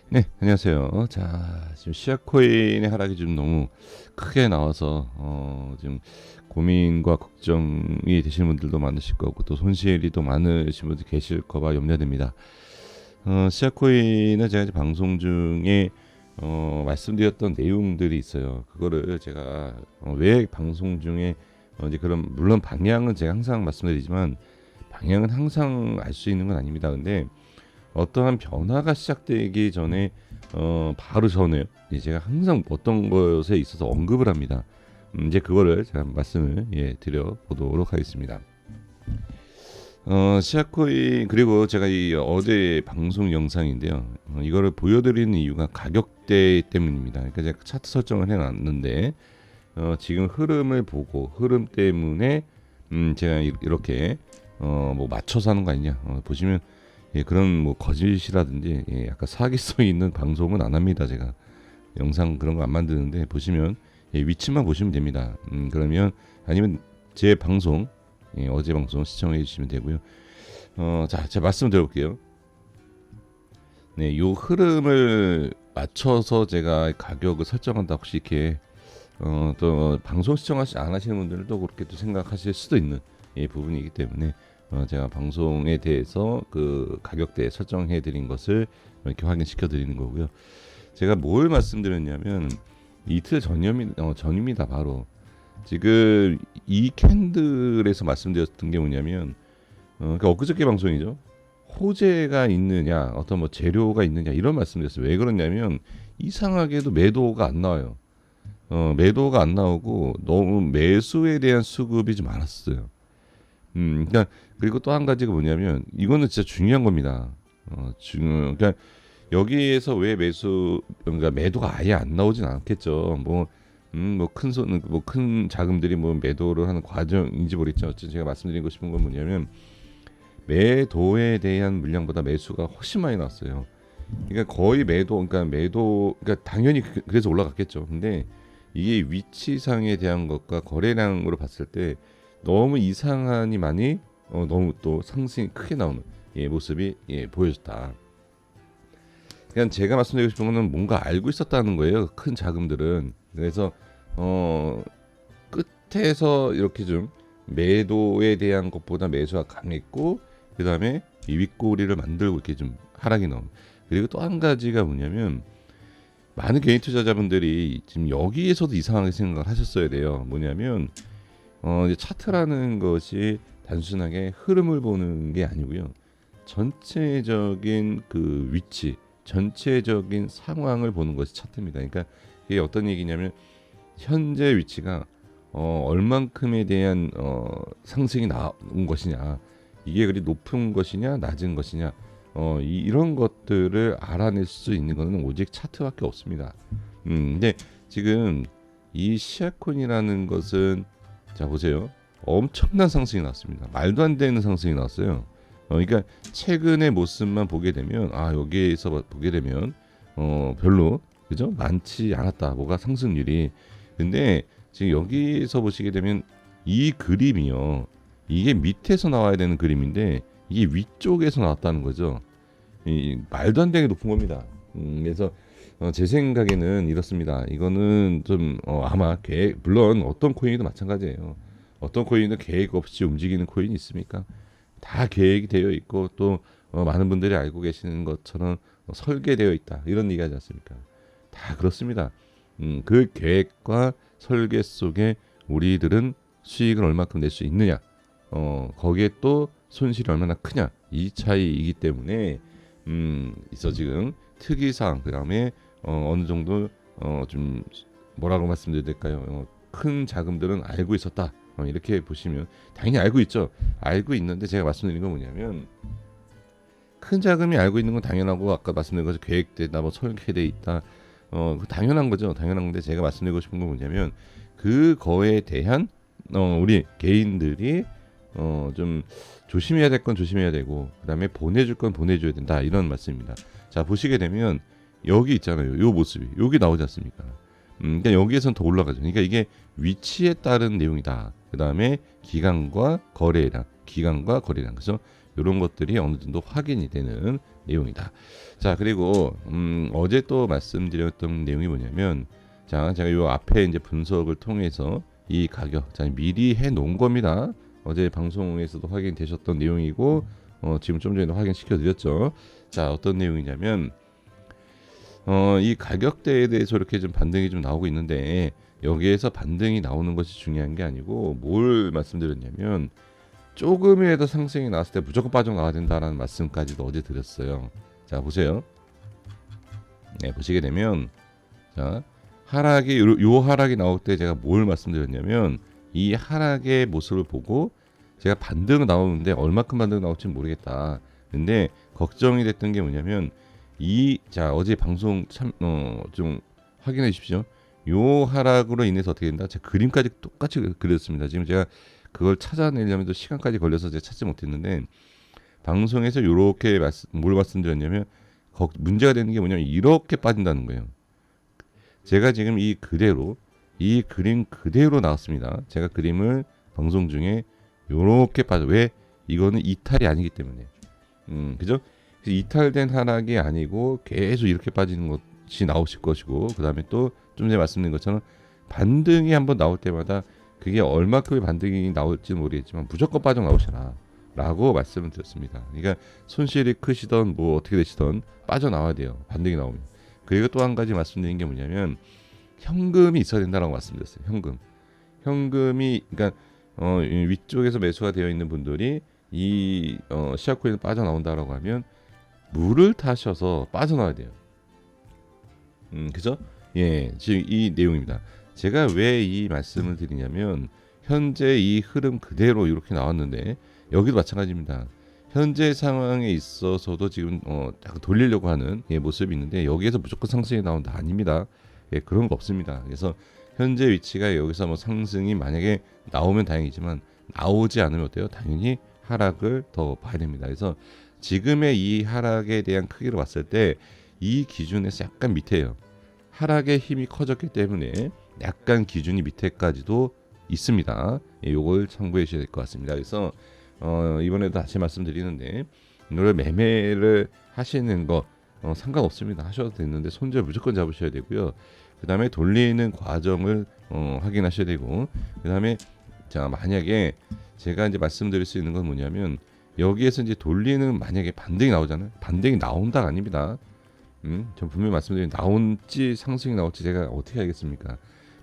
네, 안녕하세요. 자, 지금 시아코인의 하락이 좀 너무 크게 나와서 지금 고민과 걱정이 되시는 분들도 많으실 거고 또 손실이 또 많으신 분들 계실 거가 염려됩니다. 시아코인은 제가 이제 방송 중에 말씀드렸던 내용들이 있어요. 그거를 제가 왜 방송 중에 이제 그런 물론 방향은 제가 항상 말씀드리지만 방향은 항상 알 수 있는 건 아닙니다. 근데 어떠한 변화가 시작되기 전에 바로 전에 제가 항상 어떤 것에 있어서 언급을 합니다. 이제 그거를 제가 말씀을 드려 보도록 하겠습니다. 시아코인 그리고 제가 이 어제 방송 영상인데요. 이거를 보여드리는 이유가 가격대 때문입니다. 그러니까 제가 차트 설정을 해놨는데 지금 흐름을 보고 흐름 때문에 제가 이렇게 뭐 맞춰서 하는 거 아니냐 보시면 그런 뭐 거짓이라든지 약간 사기성 있는 방송은 안 합니다. 제가 영상 그런 거 안 만드는데 보시면 위치만 보시면 됩니다. 그러면 아니면 제 방송 어제 방송 시청해 주시면 되고요. 자, 제가 말씀 드려볼게요. 네, 요 흐름을 맞춰서 제가 가격을 설정한다. 혹시 이렇게 또 방송 시청하시 안 하시는 분들도 그렇게 또 생각하실 수도 있는 부분이기 때문에 제가 방송에 대해서 그 가격대 설정해 드린 것을 이렇게 확인시켜 드리는 거고요. 제가 뭘 말씀드렸냐면 이틀 전입니다. 바로 지금 이 캔들에서 말씀드렸던 게 뭐냐면 그러니까 엊그저께 방송이죠. 호재가 있느냐, 어떤 뭐 재료가 있느냐 이런 말씀드렸어요. 왜 그러냐면 이상하게도 매도가 안 나와요. 매도가 안 나오고 너무 매수에 대한 수급이 좀 많았어요. 그러니까 그리고 또 한 가지가 뭐냐면 이거는 진짜 중요한 겁니다. 그러니까 여기에서 왜 그러니까 매도가 아예 안 나오진 않겠죠. 큰 자금들이 뭐 매도를 하는 과정인지 모르겠죠. 어쨌든 제가 말씀드리고 싶은 건 뭐냐면 매도에 대한 물량보다 매수가 훨씬 많이 나왔어요. 그러니까 거의 그러니까 당연히 그래서 올라갔겠죠. 근데 이게 위치상에 대한 것과 거래량으로 봤을 때 너무 이상하니 많이 너무 또 상승이 크게 나오는 모습이 보여졌다. 그냥 제가 말씀드리고 싶은 거는 뭔가 알고 있었다는 거예요. 큰 자금들은. 그래서 어 끝에서 이렇게 좀 매도에 대한 것보다 매수가 강했고 그 다음에 이 윗꼬리를 만들고 이렇게 좀 하락이 나옵니다. 그리고 또 한 가지가 뭐냐면 많은 개인 투자자분들이 지금 여기에서도 이상하게 생각을 하셨어야 돼요. 뭐냐면 이제 차트라는 것이 단순하게 흐름을 보는 게 아니고요. 전체적인 그 위치, 전체적인 상황을 보는 것이 차트입니다. 그러니까 이게 어떤 얘기냐면 현재 위치가 얼만큼에 대한 상승이 나온 것이냐, 이게 그리 높은 것이냐, 낮은 것이냐, 이런 것들을 알아낼 수 있는 것은 오직 차트밖에 없습니다. 근데 지금 이 시아콘이라는 것은 자 보세요. 엄청난 상승이 나왔습니다. 말도 안 되는 상승이 나왔어요. 그러니까 최근의 모습만 보게 되면 여기에서 보게 되면 별로 그죠? 많지 않았다. 뭐가 상승률이. 근데 지금 여기서 보시게 되면 이 그림이요. 이게 밑에서 나와야 되는 그림인데 이게 위쪽에서 나왔다는 거죠. 말도 안 되게 높은 겁니다. 그래서 제 생각에는 이렇습니다. 이거는 좀 아마 계획 물론 어떤 코인도 마찬가지예요. 어떤 코인도 계획 없이 움직이는 코인이 있습니까? 다 계획이 되어 있고 또 많은 분들이 알고 계시는 것처럼 설계되어 있다 이런 얘기하지 않습니까? 다 그렇습니다. 그 계획과 설계 속에 우리들은 수익을 얼마큼 낼 수 있느냐, 거기에 또 손실이 얼마나 크냐 이 차이이기 때문에 있어 지금 특이사항 그다음에 어느 정도 좀 뭐라고 말씀드려야 될까요? 큰 자금들은 알고 있었다. 이렇게 보시면 당연히 알고 있죠. 알고 있는데 제가 말씀드린 건 뭐냐면 큰 자금이 알고 있는 건 당연하고 아까 말씀드린 것처럼 계획되다 뭐 설계돼 있다. 당연한 거죠. 당연한 건데 제가 말씀드리고 싶은 건 뭐냐면 그거에 대한 우리 개인들이 좀 조심해야 될 건 조심해야 되고 그다음에 보내줄 건 보내줘야 된다 이런 말씀입니다. 자 보시게 되면 여기 있잖아요. 요 모습이 여기 나오지 않습니까? 그러니까 여기에서는 더 올라가죠. 그러니까 이게 위치에 따른 내용이다. 그다음에 기간과 거래량, 그래서 이런 것들이 어느 정도 확인이 되는 내용이다. 자, 그리고 어제 또 말씀드렸던 내용이 뭐냐면, 자, 제가 요 앞에 이제 분석을 통해서 이 가격, 자, 미리 해 놓은 겁니다. 어제 방송에서도 확인되셨던 내용이고, 지금 좀 전에도 확인시켜 드렸죠. 자, 어떤 내용이냐면, 이 가격대에 대해서 이렇게 좀 반등이 좀 나오고 있는데, 여기에서 반등이 나오는 것이 중요한 게 아니고, 뭘 말씀드렸냐면, 조금이라도 상승이 나왔을 때 무조건 빠져나가야 된다라는 말씀까지도 어제 드렸어요. 자, 보세요. 네, 보시게 되면, 자, 하락이 요 하락이 나올 때 제가 뭘 말씀드렸냐면, 이 하락의 모습을 보고 제가 반등은 나오는데 얼마큼 반등 나올지 모르겠다. 근데 걱정이 됐던 게 뭐냐면, 자, 어제 방송 좀 확인해 주십시오. 요 하락으로 인해서 어떻게 된다? 제가 그림까지 똑같이 그렸습니다. 지금 제가 그걸 찾아내려면 또 시간까지 걸려서 제가 찾지 못했는데, 방송에서 요렇게 뭘 말씀드렸냐면, 문제가 되는 게 뭐냐면 이렇게 빠진다는 거예요. 제가 지금 이 그림 그대로 나왔습니다. 제가 그림을 방송 중에 요렇게 빠져. 왜? 이거는 이탈이 아니기 때문에. 그죠? 이탈된 하락이 아니고 계속 이렇게 빠지는 것이 나오실 것이고, 그 다음에 또 좀 전에 말씀드린 것처럼 반등이 한번 나올 때마다 그게 얼마큼의 반등이 나올지는 모르겠지만 무조건 빠져나오시라 라고 말씀을 드렸습니다. 그러니까 손실이 크시던 뭐 어떻게 되시던 빠져나와야 돼요. 반등이 나오면. 그리고 또 한 가지 말씀드린 게 뭐냐면, 현금이 있어야 된다라고 말씀드렸어요. 현금이, 그러니까 위쪽에서 매수가 되어 있는 분들이 이 시아코인을 빠져나온다라고 하면 물을 타셔서 빠져나와야 돼요. 그죠? 예, 지금 이 내용입니다. 제가 왜 이 말씀을 드리냐면, 현재 이 흐름 그대로 이렇게 나왔는데, 여기도 마찬가지입니다. 현재 상황에 있어서도 지금 약간 돌리려고 하는 모습이 있는데, 여기에서 무조건 상승이 나온다 아닙니다. 예, 그런 거 없습니다. 그래서 현재 위치가 여기서 뭐 상승이 만약에 나오면 다행이지만, 나오지 않으면 어때요? 당연히 하락을 더 봐야 됩니다. 그래서 지금의 이 하락에 대한 크기로 봤을 때 이 기준에서 약간 밑에요. 하락의 힘이 커졌기 때문에 약간 기준이 밑에까지도 있습니다. 예, 요걸 참고해 주셔야 될 것 같습니다. 그래서 이번에도 다시 말씀드리는데, 이걸 매매를 하시는 거 상관없습니다. 하셔도 되는데 손절 무조건 잡으셔야 되고요. 그 다음에 돌리는 과정을 확인하셔야 되고, 그 다음에 자, 만약에 제가 이제 말씀드릴 수 있는 건 뭐냐면, 여기에서 이제 돌리는, 만약에 반등이 나오잖아요. 반등이 나온다가 아닙니다. 전 분명히 말씀드린, 나올지 상승이 나올지 제가 어떻게 알겠습니까?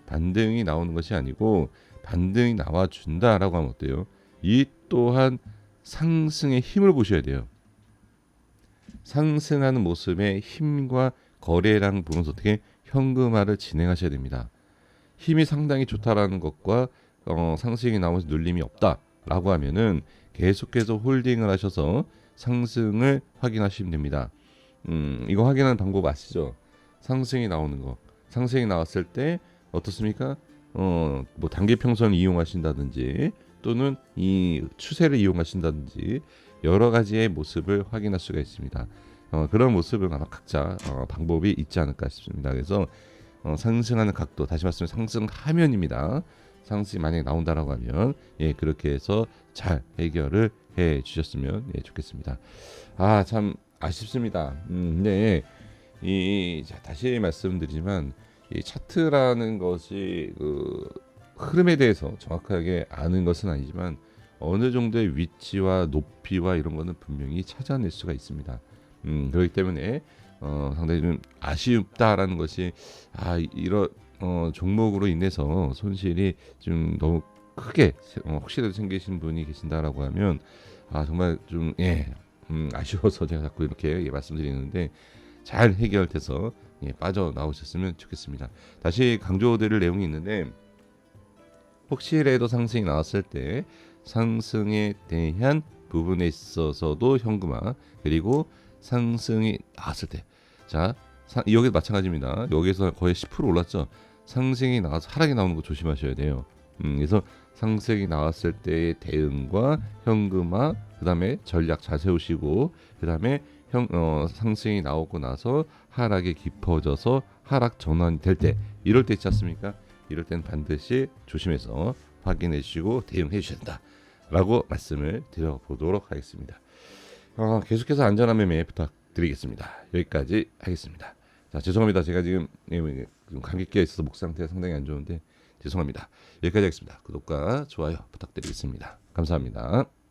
반등이 나오는 것이 아니고 반등이 나와준다라고 하면 어때요? 이 또한 상승의 힘을 보셔야 돼요. 상승하는 모습의 힘과 거래량 보면서 어떻게 현금화를 진행하셔야 됩니다. 힘이 상당히 좋다라는 것과 상승이 나오면서 눌림이 없다라고 하면은 계속해서 홀딩을 하셔서 상승을 확인하시면 됩니다. 이거 확인하는 방법 아시죠? 상승이 나오는 거. 상승이 나왔을 때 어떻습니까? 뭐 단기 평선을 이용하신다든지, 또는 이 추세를 이용하신다든지, 여러 가지의 모습을 확인할 수가 있습니다. 그런 모습은 아마 각자 방법이 있지 않을까 싶습니다. 그래서 상승하는 각도, 다시 말씀해 상승하면입니다. 상승이 만약에 나온다라고 하면, 예, 그렇게 해서 잘 해결을 해 주셨으면 좋겠습니다. 아, 참 아쉽습니다. 네, 자, 다시 말씀드리지만, 이 차트라는 것이 그 흐름에 대해서 정확하게 아는 것은 아니지만, 어느 정도의 위치와 높이와 이런 거는 분명히 찾아낼 수가 있습니다. 그렇기 때문에 상당히 좀 아쉽다라는 것이, 이런 종목으로 인해서 손실이 좀 너무 크게 혹시라도 생기신 분이 계신다라고 하면, 정말 좀 아쉬워서 제가 자꾸 이렇게 말씀드리는데, 잘 해결돼서 빠져나오셨으면 좋겠습니다. 다시 강조드릴 내용이 있는데, 혹시라도 상승이 나왔을 때 상승에 대한 부분에 있어서도 현금화, 그리고 상승이 나왔을 때, 자, 여기도 마찬가지입니다. 여기서 거의 10% 올랐죠. 상승이 나와서 하락이 나오는 거 조심하셔야 돼요. 그래서 상승이 나왔을 때의 대응과 현금화, 그 다음에 전략 잘 세우시고, 그 다음에 상승이 나오고 나서 하락이 깊어져서 하락 전환이 될 때, 이럴 때 있지 않습니까? 이럴 때는 반드시 조심해서 확인해 주시고 대응해 주셔야 된다라고 말씀을 드려보도록 하겠습니다. 계속해서 안전한 매매 드리겠습니다. 여기까지 하겠습니다. 자, 죄송합니다. 제가 지금 감기기가 있어서 목 상태가 상당히 안 좋은데 죄송합니다. 여기까지 하겠습니다. 구독과 좋아요 부탁드리겠습니다. 감사합니다.